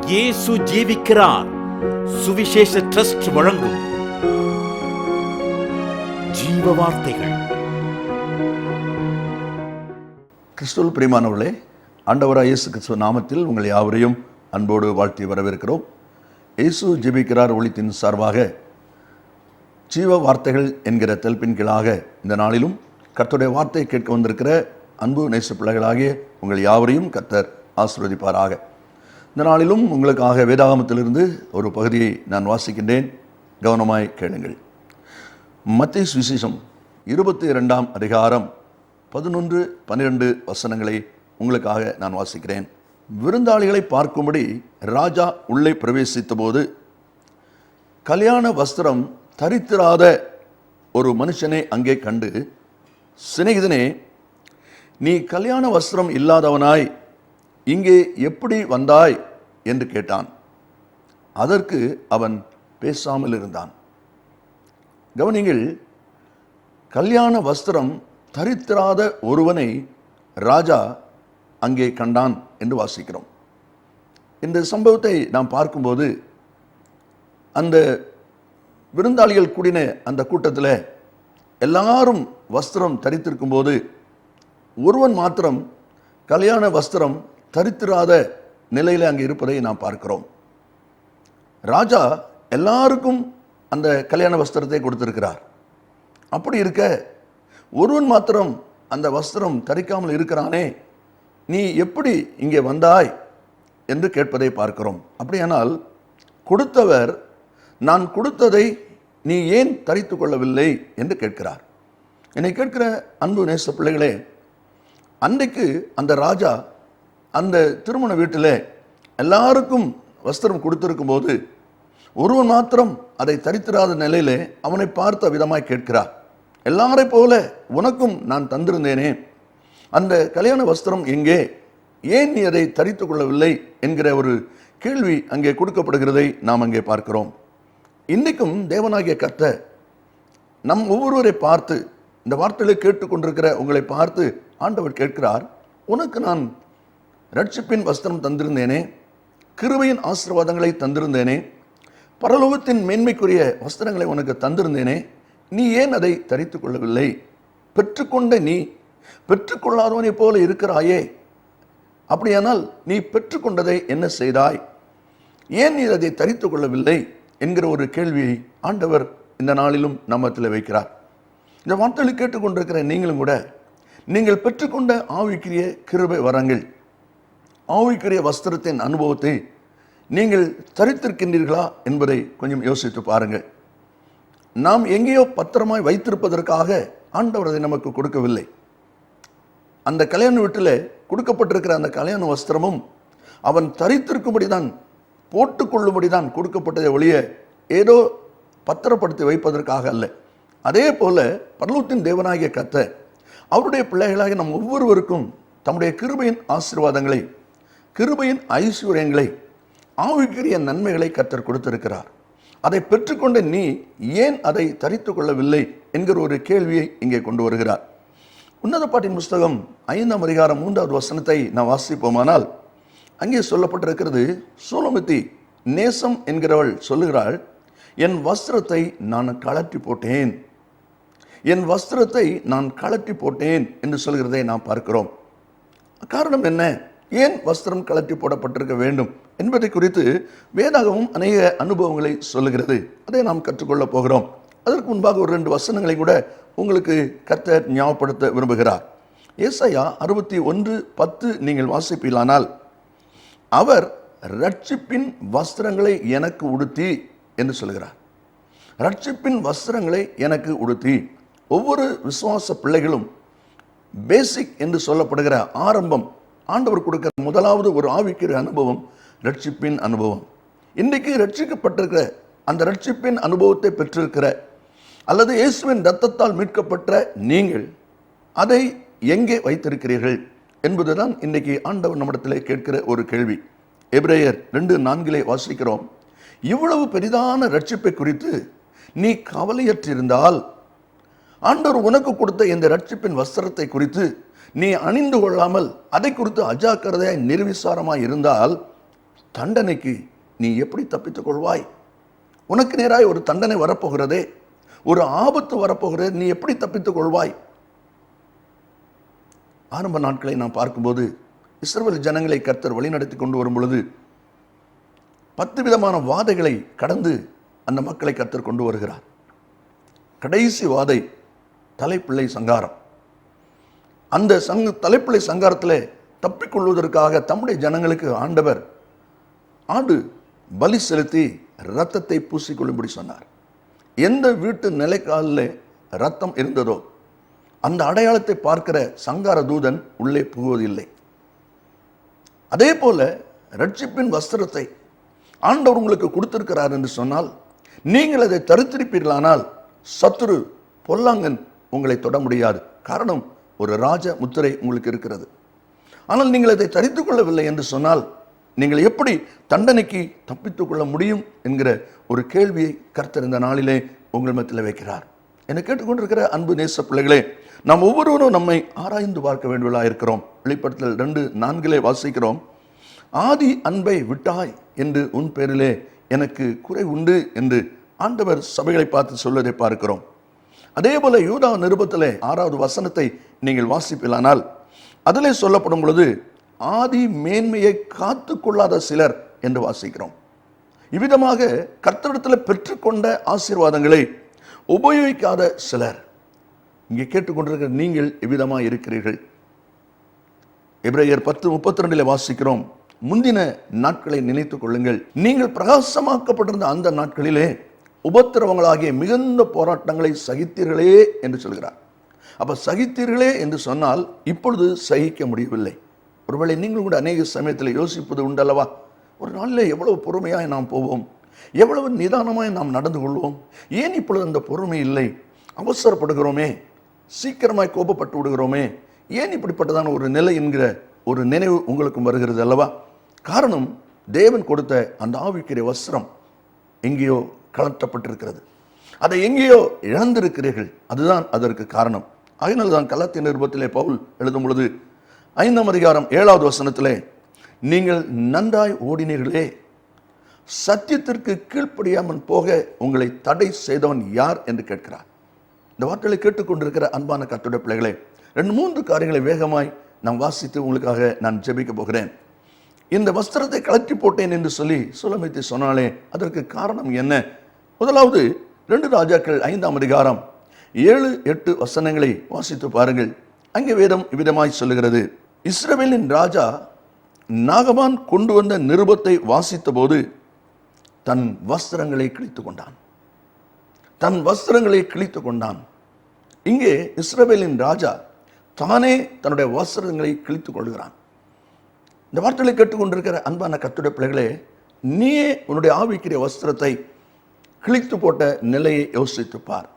இயேசு ஜீவிக்கிறார் சுவிசேஷ ட்ரஸ்ட் வழங்கும் ஜீவ வார்த்தைகள். கிறிஸ்துவில் பிரியமானவர்களே, ஆண்டவராய் இயேசு கிறிஸ்துவ நாமத்தில் உங்கள் யாவரையும் அன்போடு வாழ்த்தி வரவேற்கிறோம். இயேசு ஜெபிக்கிறார் ஒளித்தின் சார்பாக ஜீவ வார்த்தைகள் என்கிற தலைப்பின் கீழாக இந்த நாளிலும் கர்த்தருடைய வார்த்தையை கேட்க வந்திருக்கிற அன்பு நேச பிள்ளைகளாகிய உங்கள் யாவரையும் கர்த்தர் ஆசீர்வதிப்பாராக. இந்த நாளிலும் உங்களுக்காக வேதாகமத்திலிருந்து ஒரு பகுதியை நான் வாசிக்கின்றேன், கவனமாய் கேளுங்கள். மத்தேயு சுவிசேஷம் 22ஆம் அதிகாரம் 11-12 வசனங்களை உங்களுக்காக நான் வாசிக்கிறேன். விருந்தாளிகளை பார்க்கும்படி ராஜா உள்ளே பிரவேசித்த போது கல்யாண வஸ்திரம் தரித்திராத ஒரு மனுஷனை அங்கே கண்டு, சிநேகிதனே, நீ கல்யாண வஸ்திரம் இல்லாதவனாய் இங்கே எப்படி வந்தாய் என்று கேட்டான். அதற்கு அவன் பேசாமல் இருந்தான். கவனிங்கள், கல்யாண வஸ்திரம் தரித்திராத ஒருவனை ராஜா அங்கே கண்டான் என்று வாசிக்கிறோம். இந்த சம்பவத்தை நாம் பார்க்கும்போது அந்த விருந்தாளிகள் கூடின அந்த கூட்டத்தில் எல்லாரும் வஸ்திரம் தரித்திருக்கும் போது ஒருவன் மாத்திரம் கல்யாண வஸ்திரம் தரித்திராத நிலையில் அங்கே இருப்பதை நாம் பார்க்கிறோம். ராஜா எல்லாருக்கும் அந்த கல்யாண வஸ்திரத்தை கொடுத்திருக்கிறார். அப்படி இருக்க ஒருவன் மாத்திரம் அந்த வஸ்திரம் தரிக்காமல் இருக்கிறானே, நீ எப்படி இங்கே வந்தாய் என்று கேட்பதை பார்க்கிறோம். அப்படியானால் கொடுத்தவர், நான் கொடுத்ததை நீ ஏன் தரித்து கொள்ளவில்லை என்று கேட்கிறார். என்னை கேட்கிற அன்பு நேச பிள்ளைகளே, அன்றைக்கு அந்த ராஜா அந்த திருமண வீட்டில் எல்லாருக்கும் வஸ்திரம் கொடுத்திருக்கும் போது ஒருவன் மாத்திரம் அதை தரித்திராத நிலையிலே அவனை பார்த்த விதமாய் கேட்கிறார். எல்லாரை போல உனக்கும் நான் தந்திருந்தேனே, அந்த கல்யாண வஸ்திரம் எங்கே, ஏன் நீ அதை தரித்து கொள்ளவில்லை என்கிற ஒரு கேள்வி அங்கே கொடுக்கப்படுகிறதை நாம் அங்கே பார்க்கிறோம். இன்றைக்கும் தேவனாகிய கர்த்தர் நம் ஒவ்வொருவரை பார்த்து, இந்த வார்த்தைகளை கேட்டுக்கொண்டிருக்கிற உங்களை பார்த்து ஆண்டவர் கேட்கிறார், உனக்கு நான் ரட்சிப்பின் வஸ்திரம் தந்திருந்தேனே, கிருபையின் ஆசீர்வாதங்களை தந்திருந்தேனே, பரலோகத்தின் மேன்மைக்குரிய வஸ்திரங்களை உனக்கு தந்திருந்தேனே, நீ ஏன் அதை தரித்து கொள்ளவில்லை? பெற்றுக்கொண்ட நீ பெற்றுக்கொள்ளாதவனை போல இருக்கிறாயே, அப்படியானால் நீ பெற்றுக்கொண்டதை என்ன செய்தாய்? ஏன் நீ அதை தரித்து கொள்ளவில்லை என்கிற ஒரு கேள்வியை ஆண்டவர் இந்த நாளிலும் நம்மத்தில் வைக்கிறார். இந்த வார்த்தைகளை கேட்டுக்கொண்டிருக்கிற நீங்களும் கூட, நீங்கள் பெற்றுக்கொண்ட ஆவிக்குரிய கிருபை வரங்கள், ஆவிக்குரிய வஸ்திரத்தின் அனுபவத்தை நீங்கள் தரித்திருக்கின்றீர்களா என்பதை கொஞ்சம் யோசித்து பாருங்கள். நாம் எங்கேயோ பத்திரமாய் வைத்திருப்பதற்காக ஆண்டவர் அதை நமக்கு கொடுக்கவில்லை. அந்த கல்யாண வீட்டில் கொடுக்கப்பட்டிருக்கிற அந்த கல்யாண வஸ்திரமும் அவன் தரித்திருக்கும்படிதான், போட்டுக்கொள்ளும்படிதான் கொடுக்கப்பட்டதை ஒழிய ஏதோ பத்திரப்படுத்தி வைப்பதற்காக அல்ல. அதே போல பரலோகத்தின் தேவனாகிய கர்த்தர் அவருடைய பிள்ளைகளாக நம் ஒவ்வொருவருக்கும் தம்முடைய கிருபையின் ஆசீர்வாதங்களை, கிருபையின் ஐஸ்வர்யங்களை, ஆவிக்குரிய நன்மைகளை கர்த்தர் கொடுத்திருக்கிறார். அதை பெற்றுக்கொண்ட நீ ஏன் அதை தரித்து கொள்ளவில்லை என்கிற ஒரு கேள்வியை இங்கே கொண்டு வருகிறார். உன்னத பாட்டின் புஸ்தகம் 5ஆம் அதிகாரம் 3வது வசனத்தை நாம் வாசிப்போமானால் அங்கே சொல்லப்பட்டிருக்கிறது, சூலமித்தி நேசம் என்கிறவள் சொல்லுகிறாள், என் வஸ்திரத்தை நான் கழற்றி போட்டேன், என் வஸ்திரத்தை நான் கழற்றி போட்டேன் என்று சொல்கிறதை நாம் பார்க்கிறோம். காரணம் என்ன? ஏன் வஸ்திரம் கழற்றி போடப்பட்டிருக்க வேண்டும் என்பதை குறித்து வேதாகமும் அநேக அனுபவங்களை சொல்லுகிறது. அதை நாம் கற்றுக்கொள்ளப் போகிறோம். அதற்கு முன்பாக ஒரு 2 வசனங்களை கூட உங்களுக்கு கர்த்தர் ஞாபகப்படுத்த விரும்புகிறார். ஏசாயா 61:10 நீங்கள் வாசிப்பீர்களானால், அவர் ரட்சிப்பின் வஸ்திரங்களை எனக்கு உடுத்தி என்று சொல்கிறார். ரட்சிப்பின் வஸ்திரங்களை எனக்கு உடுத்தி. ஒவ்வொரு விசுவாச பிள்ளைகளும் பேசிக் என்று சொல்லப்படுகிற ஆரம்பம், ஆண்டவர் கொடுக்கிற முதலாவது ஒரு ஆவிக்குரிய அனுபவம் ரட்சிப்பின் அனுபவம். இன்றைக்கு ரட்சிக்கப்பட்டிருக்கிற அந்த ரட்சிப்பின் அனுபவத்தை பெற்றிருக்கிற, அல்லது இயேசுவின் இரத்தத்தால் மீட்கப்பட்ட நீங்கள் அதை எங்கே வைத்திருக்கிறீர்கள் என்பதுதான் இன்றைக்கு ஆண்டவர் நம்மிடத்தில் கேட்கிற ஒரு கேள்வி. எபிரேயர் 2:4 வாசிக்கிறோம், இவ்வளவு பெரிதான ரட்சிப்பை குறித்து நீ கவலையற்றிருந்தால், ஆண்டவர் உனக்கு கொடுத்த இந்த ரட்சிப்பின் வஸ்திரத்தை குறித்து நீ அணிந்து கொள்ளாமல் அதை குறித்து அஜாக்கிரதையாய் நிர்விசாரமாய் இருந்தால் தண்டனைக்கு நீ எப்படி தப்பித்துக் கொள்வாய்? உனக்கு நேராய் ஒரு தண்டனை வரப்போகிறதே, ஒரு ஆபத்து வரப்போகிறது, நீ எப்படி தப்பித்துக் கொள்வாய்? ஆரம்ப நாட்களை நாம் பார்க்கும்போது இஸ்ரவேல் ஜனங்களை கர்த்தர் வழிநடத்தி கொண்டு வரும் பொழுது 10 விதமான வாதைகளை கடந்து அந்த மக்களை கர்த்தர் கொண்டு வருகிறார். கடைசி வாதை தலைப்பிள்ளை சங்காரம். அந்த தலைப்பிள்ளை சங்காரத்தில் தப்பிக்கொள்வதற்காக தம்முடைய ஜனங்களுக்கு ஆண்டவர் ஆடு பலி செலுத்தி இரத்தத்தை பூசிக்கொள்ளும்படி சொன்னார். எந்த வீட்டு நிலைக்காலில் இரத்தம் இருந்ததோ அந்த அடையாளத்தை பார்க்கிற சங்கார தூதன் உள்ளே புகுவதில்லை. அதே போல ரட்சிப்பின் வஸ்திரத்தை ஆண்டவர் உங்களுக்கு கொடுத்திருக்கிறார் என்று சொன்னால், நீங்கள் அதை தரித்திருப்பீர்களானால் சத்துரு பொல்லாங்கன் உங்களை தொட முடியாது. காரணம், ஒரு ராஜ முத்திரை உங்களுக்கு இருக்கிறது. ஆனால் நீங்கள் அதை தரித்துக் கொள்ளவில்லை என்று சொன்னால் நீங்கள் எப்படி தண்டனைக்கு தப்பித்துக் கொள்ள முடியும் என்கிற ஒரு கேள்வியை கர்த்தர் இந்த நாளிலே உங்கள் மத்தியில் வைக்கிறார். என்னை கேட்டுக்கொண்டிருக்கிற அன்பு நேச பிள்ளைகளே, நாம் ஒவ்வொருவரும் நம்மை ஆராய்ந்து பார்க்க வேண்டியவர்களாக இருக்கிறோம். வெளிப்படுத்தல் 2:4 வாசிக்கிறோம், ஆதி அன்பை விட்டாய் என்று உன் பேரிலே எனக்கு குறை உண்டு என்று ஆண்டவர் சபைகளை பார்த்து சொல்வதை பார்க்கிறோம். அதே போல யூதா நிருபத்திலே 6வது வசனத்தை நீங்கள் வாசிப்பீர்களானால் அதிலே சொல்லப்படும் பொழுது ஆதி மேன்மையை காத்து கொள்ளாத சிலர் என்று வாசிக்கிறோம். இவ்விதமாக கர்த்தரிடத்தில் பெற்றுக்கொண்ட ஆசீர்வாதங்களை உபயோகிக்காத சிலர். இங்கே கேட்டுக்கொண்டிருக்கிற நீங்கள் இவ்விதமாக இருக்கிறீர்கள். எபிரேயர் 10:32 வாசிக்கிறோம், முந்தின நாட்களை நினைத்துக் கொள்ளுங்கள், நீங்கள் பிரகாசமாக்கப்பட்டிருந்த அந்த நாட்களிலே உபத்திரவங்களாகிய மிகுந்த போராட்டங்களை சகித்தீர்களே என்று சொல்கிறார். அப்ப சகித்தீர்களே என்று சொன்னால் இப்பொழுது சகிக்க முடியவில்லை. ஒருவேளை நீங்கள் கூட அநேக சமயத்தில் யோசிப்பது உண்டல்லவா, ஒரு நாளில் எவ்வளவு பொறுமையாய் நாம் போவோம், எவ்வளவு நிதானமாய் நாம் நடந்து கொள்வோம், ஏன் இப்பொழுது அந்த பொறுமை இல்லை, அவசரப்படுகிறோமே, சீக்கிரமாய் கோபப்பட்டு விடுகிறோமே, ஏன் இப்படிப்பட்டதான ஒரு நிலை என்கிற ஒரு நினைவு உங்களுக்கும் வருகிறது அல்லவா? காரணம், தேவன் கொடுத்த அந்த ஆவிக்குரிய வஸ்திரம் எங்கேயோ கலட்டப்பட்டிருக்கிறது, அதை எங்கேயோ இழந்திருக்கிறீர்கள். அதுதான் அதற்கு காரணம். அதனால தான் கலாத்திய நிருபத்திலே பவுல் எழுதும் பொழுது 5ஆம் அதிகாரம் 7வது வசனத்திலே, நீங்கள் நன்றாய் ஓடினீர்களே, சத்தியத்திற்கு கீழ்ப்படியாமல் போக உங்களை தடை செய்தவன் யார் என்று கேட்கிறார். இந்த வார்த்தைகளை கேட்டுக்கொண்டிருக்கிற அன்பான கர்த்தருடைய பிள்ளைகளே, 2-3 காரியங்களை வேகமாய் நான் வாசித்து உங்களுக்காக நான் ஜெபிக்க போகிறேன். இந்த வஸ்திரத்தை கலட்டி போட்டேன் என்று சொல்லி சுலமித்து சொன்னாலே அதற்கு காரணம் என்ன? முதலாவது 2 ராஜாக்கள் 5ஆம் அதிகாரம் 7-8 வசனங்களை வாசித்து பாருங்கள். அங்கே வேதம் இவ்விதமாய் சொல்லுகிறது, இஸ்ரவேலின் ராஜா நாகமான் கொண்டு வந்த நிருபத்தை வாசித்த போது தன் வஸ்திரங்களை கிழித்து கொண்டான். தன் வஸ்திரங்களை கிழித்து கொண்டான். இங்கே இஸ்ரவேலின் ராஜா தானே தன்னுடைய வஸ்திரங்களை கிழித்துக் கொள்கிறான். இந்த வார்த்தைகளை கேட்டுக்கொண்டிருக்கிற அன்பான கர்த்தருடைய பிள்ளைகளே, நீயே உன்னுடைய ஆவிக்குரிய வஸ்திரத்தை கிழித்து போட்ட நிலையை யோசித்து பார்.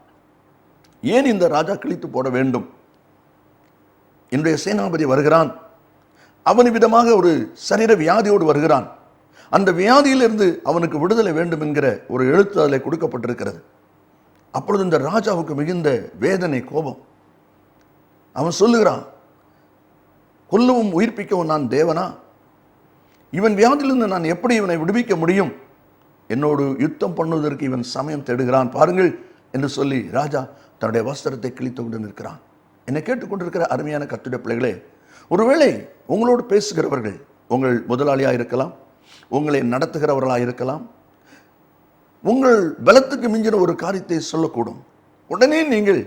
ஏன் இந்த ராஜா கிழித்து போட வேண்டும்? என்னுடைய சேனாபதி வருகிறான், அவன் விதமாக ஒரு சரீர வியாதியோடு வருகிறான், அந்த வியாதியிலிருந்து அவனுக்கு விடுதலை வேண்டும் என்கிற ஒரு எழுத்து அதில் கொடுக்கப்பட்டிருக்கிறது. அப்பொழுது இந்த ராஜாவுக்கு மிகுந்த வேதனை, கோபம். அவன் சொல்லுகிறான், கொல்லவும் உயிர்ப்பிக்கவும் நான் தேவனா? இவன் வியாதியிலிருந்து நான் எப்படி இவனை விடுவிக்க முடியும்? என்னோடு யுத்தம் பண்ணுவதற்கு இவன் சமயம் தேடுகிறான் பாருங்கள் என்று சொல்லி ராஜா தன்னுடைய வஸ்திரத்தை கிழித்து கொண்டு நிற்கிறான். என்னை கேட்டுக்கொண்டிருக்கிற அருமையான கர்த்தருடைய பிள்ளைகளே, ஒருவேளை உங்களோடு பேசுகிறவர்கள் உங்கள் முதலாளியாக இருக்கலாம், உங்களை நடத்துகிறவர்களாக இருக்கலாம், உங்கள் பலத்துக்கு மிஞ்சின ஒரு காரியத்தை சொல்லக்கூடும். உடனே நீங்கள்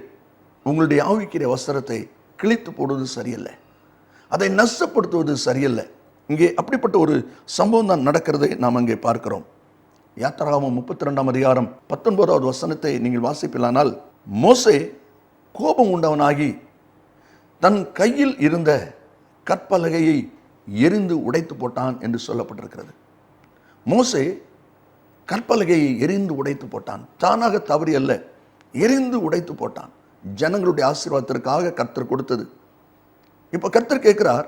உங்களுடைய ஆவிக்குரிய வஸ்திரத்தை கிழித்து போடுவது சரியல்ல, அதை நஷ்டப்படுத்துவது சரியல்ல. இங்கே அப்படிப்பட்ட ஒரு சம்பவம் தான் நடக்கிறதை நாம் அங்கே பார்க்கிறோம். யாத்திராகமம் 32ஆம் அதிகாரம் 19வது வசனத்தை நீங்கள் வாசிப்பீர்களானால், மோசே கோபம் உண்டவனாகி தன் கையில் இருந்த கற்பலகையை எரிந்து உடைத்து போட்டான் என்று சொல்லப்பட்டிருக்கிறது. மோசே கற்பலகையை எரிந்து உடைத்து போட்டான். தானாக தவறி அல்ல, எரிந்து உடைத்து போட்டான். ஜனங்களுடைய ஆசீர்வாதத்திற்காக கர்த்தர் கொடுத்தது. இப்ப கர்த்தர் கேட்கிறார்,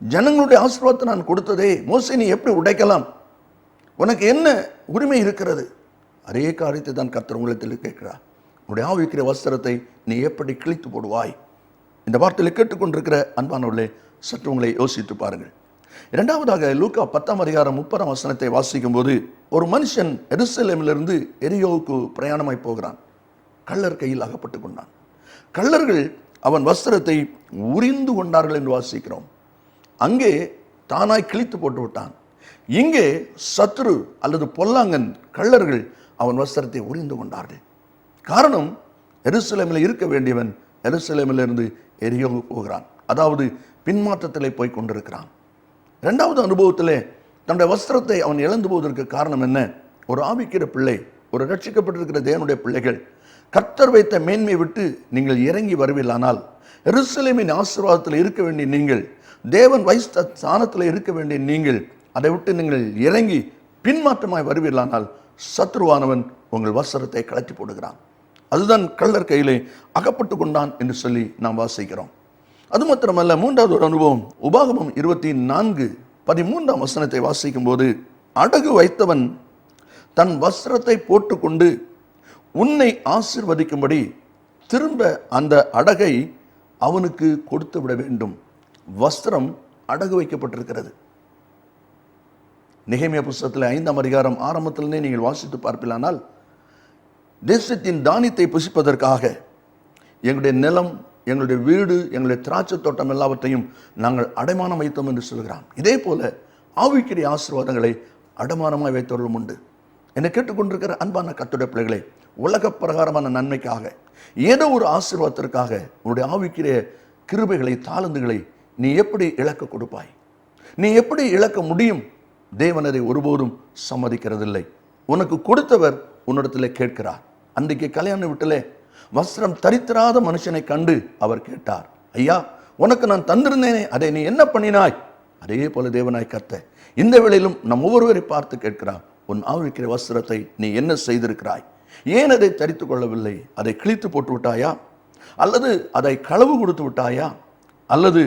ஜனங்களுடைய ஆசீர்வாதத்தை நான் கொடுத்ததே மோசே, நீ எப்படி உடைக்கலாம்? உனக்கு என்ன உரிமை இருக்கிறது? அதே காரியத்தை தான் கர்த்தர் உங்களிடத்தில் கேட்கிறார். உன்னுடைய ஆவிக்குரிய வஸ்திரத்தை நீ எப்படி கிழித்து போடுவாய்? இந்த வார்த்தையை கேட்டுக்கொண்டிருக்கிற அன்பானவர்களே, சற்று உங்களை யோசித்து பாருங்கள். இரண்டாவதாக லூக்கா 10:30 வாசிக்கும் போது, ஒரு மனுஷன் எருசலேமிலிருந்து எரியோவுக்கு பிரயாணமாய் போகிறான். கள்ளர் கையில் அகப்பட்டு கொண்டான். கள்ளர்கள் அவன் வஸ்திரத்தை உரிந்து கொண்டார்கள் என்று வாசிக்கிறோம். அங்கே தானாய் கிழித்து போட்டு விட்டான். இங்கே சத்ரு அல்லது பொல்லாங்கன் கள்ளர்கள் அவன் வஸ்திரத்தை உரிந்து கொண்டார்கள். காரணம், எருசலேமில் இருக்க வேண்டியவன் எருசலேமிலிருந்து எரியோவுக்கு போகிறான். அதாவது பின்மாற்றத்திலே போய் கொண்டிருக்கிறான். இரண்டாவது அனுபவத்திலே தன்னுடைய வஸ்திரத்தை அவன் இழந்து போவதற்கு காரணம் என்ன? ஒரு ஆவிக்கிற பிள்ளை, ஒரு ரட்சிக்கப்பட்டிருக்கிற தேவனுடைய பிள்ளைகள் கர்த்தர் வைத்த மேன்மையை விட்டு நீங்கள் இறங்கி வருவீர்களானால், எருசலேமின் ஆசீர்வாதத்தில் இருக்க வேண்டிய நீங்கள், தேவன் வைத்த ஸ்தானத்தில் இருக்க வேண்டிய நீங்கள் அதை விட்டு நீங்கள் இறங்கி பின்மாற்றமாய் வருவீர்களானால், சத்ருவானவன் உங்கள் வஸ்திரத்தை கழற்றி போடுகிறான். அதுதான் கள்ளர் கையிலே அகப்பட்டு கொண்டான் என்று சொல்லி நாம் வாசிக்கிறோம். அது மாத்திரமல்ல, மூன்றாவது ஒரு அனுபவம் உபாகமம் 24:13 வாசிக்கும் போது, அடகு வைத்தவன் தன் வஸ்திரத்தை போட்டுக்கொண்டு உன்னை ஆசீர்வதிக்கும்படி திரும்ப அந்த அடகை அவனுக்கு கொடுத்து விட வேண்டும். வஸ்திரம் அடகு வைக்கப்பட்டிருக்கிறது. நெகேமியா புஸ்தகத்தில் 5 ஆரம்பத்திலே நீங்கள் வாசித்து பார்ப்பீர்களானால், தேசத்தின் தானியத்தை புசிப்பதற்காக எங்களுடைய நிலம், எங்களுடைய வீடு, எங்களுடைய திராட்சை தோட்டம் எல்லாவற்றையும் நாங்கள் அடைமானம் வைத்தோம் என்று சொல்கிறான். இதே போல ஆவிக்குரிய ஆசீர்வாதங்களை அடைமானமாய் வைத்தவர்களும் உண்டு. என்னை கேட்டுக்கொண்டிருக்கிற அன்பான கர்த்தருடைய பிள்ளைகளே, உலக பிரகாரமான நன்மைக்காக, ஏதோ ஒரு ஆசீர்வாதத்திற்காக உன்னுடைய ஆவிக்குரிய கிருபைகளை, தாளந்துகளை நீ எப்படி இழக்க கொடுப்பாய்? நீ எப்படி இழக்க முடியும்? தேவன் அதை ஒருபோதும் சம்மதிக்கிறதில்லை. உனக்கு கொடுத்தவர் உன்னிடத்தில் கேட்கிறார். அன்றைக்கு கல்யாண வீட்டிலே வஸ்திரம் தரித்திராத மனுஷனை கண்டு அவர் கேட்டார், ஐயா, உனக்கு நான் தந்திருந்தேனே, அதை நீ என்ன பண்ணினாய்? அதே போல தேவனாய் கர்த்தர் இந்த வேளையிலும் நம் ஒவ்வொருவரை பார்த்து கேட்கிறார், உன் ஆவிக்கிற வஸ்திரத்தை நீ என்ன செய்திருக்கிறாய்? ஏன் அதை தரித்து கொள்ளவில்லை? அதை கிழித்து போட்டு விட்டாயா? அல்லது அதை களவு கொடுத்து விட்டாயா? அல்லது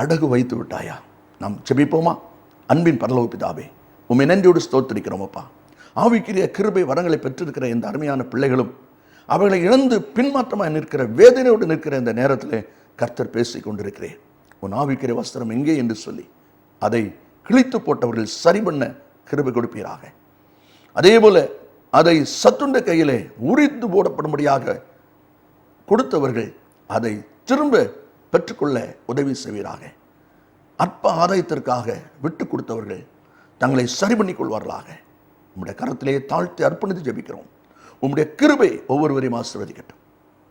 அடகு வைத்து விட்டாயா? நாம் ஜெபிப்போமா? அன்பின் பரலோக பிதாவே, உம்மை நன்றியோடு ஸ்தோத்திரிக்கிறோம் அப்பா. ஆவிக்குரிய கிருபை வரங்களை பெற்றிருக்கிற இந்த அருமையான பிள்ளைகளும் அவர்களை இழந்து பின்மாற்றமாக நிற்கிற, வேதனையோடு நிற்கிற இந்த நேரத்தில் கர்த்தர் பேசிக் கொண்டிருக்கிறேன். உன் ஆவிக்கிற வஸ்திரம் எங்கே என்று சொல்லி அதை கிழித்து போட்டவர்கள் சரி பண்ண கிருபை கொடுப்பீராக. அதே போல அதை சத்துண்ட கையிலே உரித்து போடப்படும்படியாக கொடுத்தவர்கள் அதை திரும்ப பெற்றுக்கொள்ள உதவி செய்வீராக. அற்ப ஆதாயத்திற்காக விட்டு கொடுத்தவர்கள் தங்களை சரி பண்ணிக் கொள்வார்களாக. உம்முடைய கரத்திலே தாழ்த்தி அர்ப்பணித்து ஜெபிக்கிறோம். உம்முடைய கிருபை ஒவ்வொருவரையும் ஆசீர்வதிக்கட்டும்.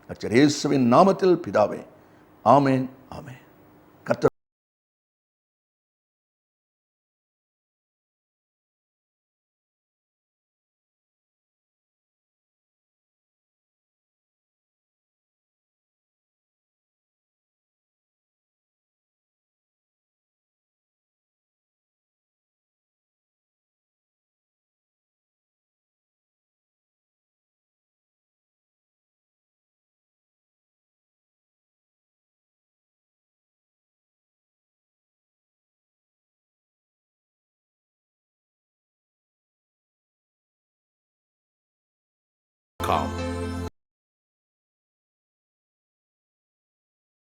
கர்த்தர் இயேசுவின் நாமத்தில் பிதாவே, ஆமென், ஆமென். கர்த்தர் com